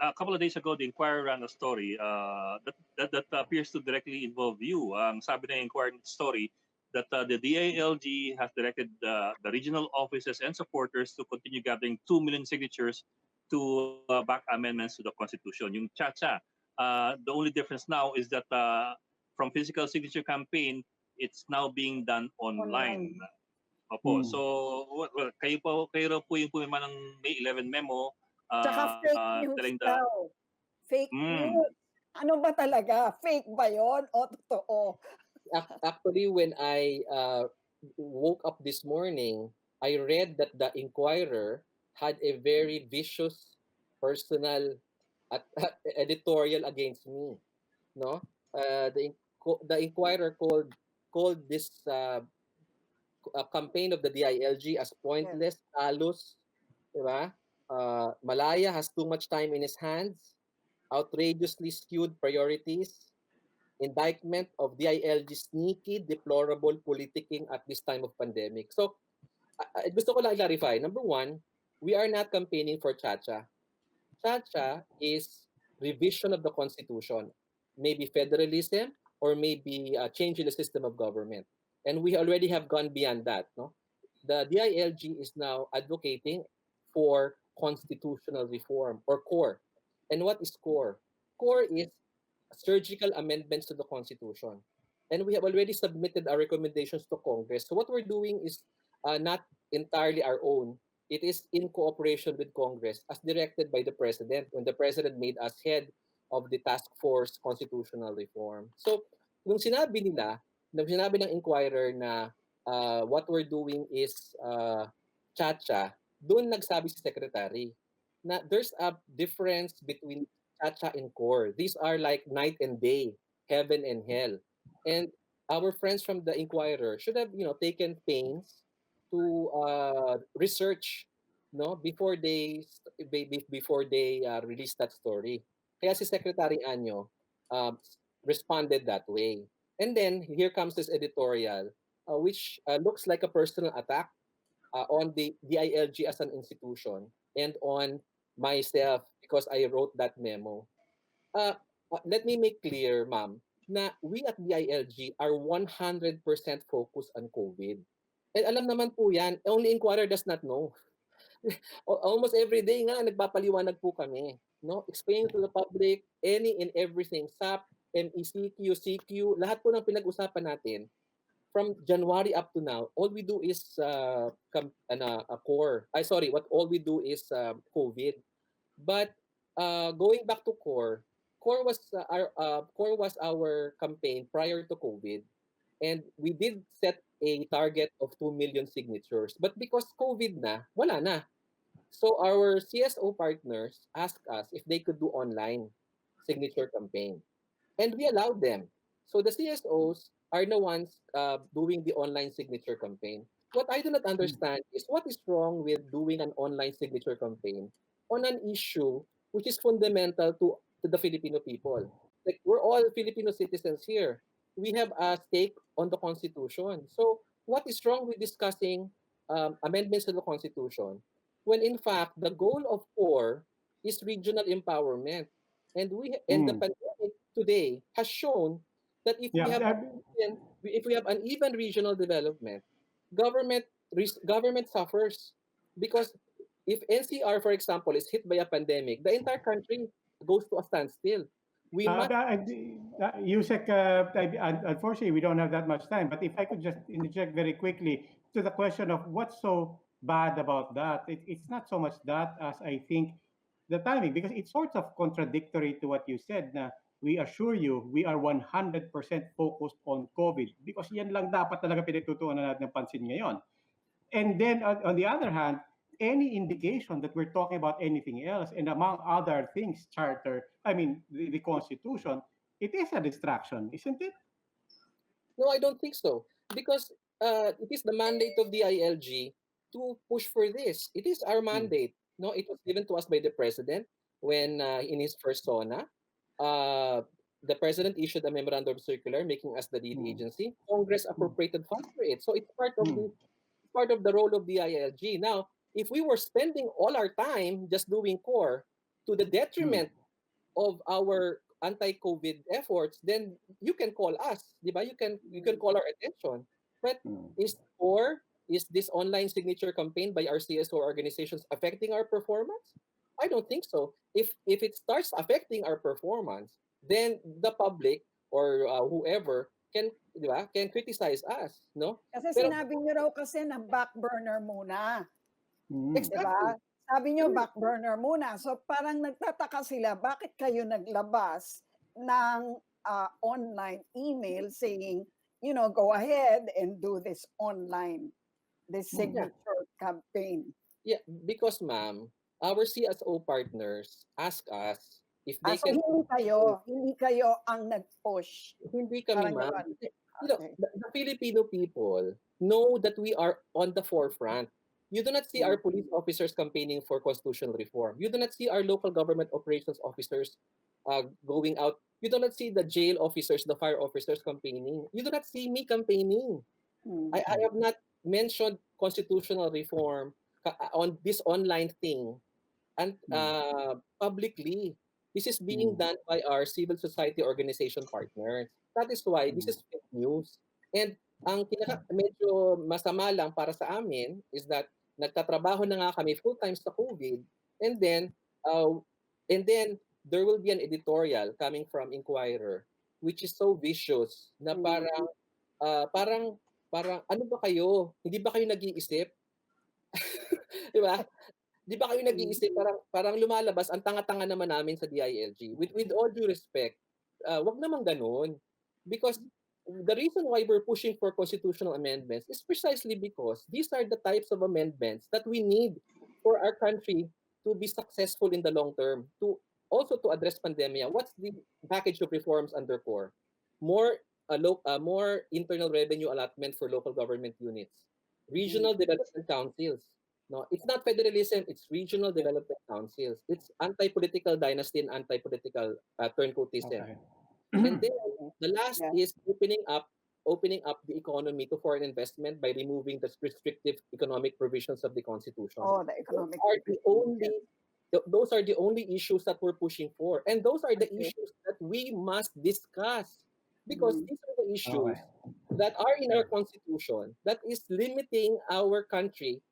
a couple of days ago, the Inquirer ran a story that appears to directly involve you. Sabi ng Inquirer story that the DILG has directed the regional offices and supporters to continue gathering 2 million signatures to back amendments to the Constitution. Yung cha-cha, the only difference now is that from physical signature campaign, it's now being done online. Online. Opo. So, kayo raw po yung pumirma ng May 11 memo Tsaka fake news telling the daw. Fake news. Ano ba talaga? Fake ba yon o totoo? Actually, when I woke up this morning, I read that the Inquirer had a very vicious personal editorial against me. No, the Inquirer called this campaign of the DILG as pointless, callous, diba? Malaya has too much time in his hands, outrageously skewed priorities, indictment of DILG sneaky, deplorable politicking at this time of pandemic. So, gusto ko lang clarify. Number one, we are not campaigning for Chacha. Chacha is revision of the Constitution, maybe federalism or maybe a change in the system of government. And we already have gone beyond that. No? The DILG is now advocating for constitutional reform or core. And what is core? Core is surgical amendments to the Constitution. And we have already submitted our recommendations to Congress. So what we're doing is not entirely our own. It is in cooperation with Congress as directed by the President when the President made us head of the Task Force Constitutional Reform. So, nung sinabi ng Inquirer na what we're doing is Chacha, doon nagsabi si Secretary na there's a difference between Chacha and core. These are like night and day, heaven and hell. And our friends from the Inquirer should have, taken pains to research, before they release that story. Kaya si Secretary Anyo responded that way. And then here comes this editorial, which looks like a personal attack on the DILG as an institution and on myself because I wrote that memo. Let me make clear, ma'am, na we at DILG are 100% focused on COVID. And alam naman po yan, only Inquirer does not know. Almost every day nga, nagpapaliwanag po kami. No? Explain to the public any and everything, SAP, MECQ, CQ, lahat po ng pinag-usapan natin. From January up to now, all we do is core. All we do is COVID. But going back to core was our campaign prior to COVID, and we did set a target of 2 million signatures. But because COVID na, wala na. So our CSO partners asked us if they could do online signature campaign, and we allowed them. So the CSOs are the ones doing the online signature campaign. What I do not understand is what is wrong with doing an online signature campaign on an issue which is fundamental to the Filipino people. Like, we're all Filipino citizens here. We have a stake on the Constitution. So what is wrong with discussing amendments to the Constitution when in fact the goal of core is regional empowerment? And the pandemic today has shown that if we have uneven regional development, government suffers, because if NCR, for example, is hit by a pandemic, the entire country goes to a standstill. Usec, unfortunately, we don't have that much time. But if I could just interject very quickly to the question of what's so bad about that, it's not so much that as I think the timing, because it's sort of contradictory to what you said na we assure you we are 100% focused on COVID because yan lang dapat talaga pinagtutuunan natin ng pansin ngayon. And then on the other hand, any indication that we're talking about anything else, and among other things, the Constitution, it is a distraction, isn't it? No, I don't think so. Because it is the mandate of the ILG to push for this. It is our mandate. No, it was given to us by the President when in his persona, the President issued a memorandum circular making us the lead agency. Congress appropriated funds for it. So it's part of the role of the ILG. Now, if we were spending all our time just doing core, to the detriment of our anti-COVID efforts, then you can call us, di ba? You can call our attention. But is this online signature campaign by our CSO organizations affecting our performance? I don't think so. If it starts affecting our performance, then the public or whoever can, di ba, can criticize us, no? Kasi Pero sinabi niyo raw kasi na back burner muna. exactly. Diba? Sabi niyo back burner muna. So parang nagtataka sila, bakit kayo naglabas ng online email saying, go ahead and do this online, this signature campaign. Yeah, because ma'am, our CSO partners ask us if they So can. hindi kayo ang nag-push. Hindi kami, Parang ma'am. ganon. You know, Okay. the Filipino people know that we are on the forefront. You do not see our police officers campaigning for constitutional reform. You do not see our local government operations officers going out. You do not see the jail officers, the fire officers campaigning. You do not see me campaigning. I have not mentioned constitutional reform on this online thing and publicly. This is being done by our civil society organization partners. That is why this is fake news. And ang medyo masama lang para sa amin is that nagtatrabaho na nga kami full time sa COVID, and then uh, there will be an editorial coming from Inquirer which is so vicious na parang ano ba kayo? Hindi ba kayo nag-iisip? Di ba? Di ba kayo nag-iisip, parang lumalabas, ang tanga-tanga naman namin sa DILG. With all due respect, wag naman ganun. Because the reason why we're pushing for constitutional amendments is precisely because these are the types of amendments that we need for our country to be successful in the long term, to also to address pandemia. What's the package of reforms under core? More internal revenue allotment for local government units, regional development councils. No, it's not federalism, it's regional development councils. It's anti-political dynasty and anti-political turncoatism. Okay. And then the last is opening up the economy to foreign investment by removing the restrictive economic provisions of the Constitution. The economic those are the only issues that we're pushing for. And those are the issues that we must discuss. Because these are the issues that are in our Constitution that is limiting our country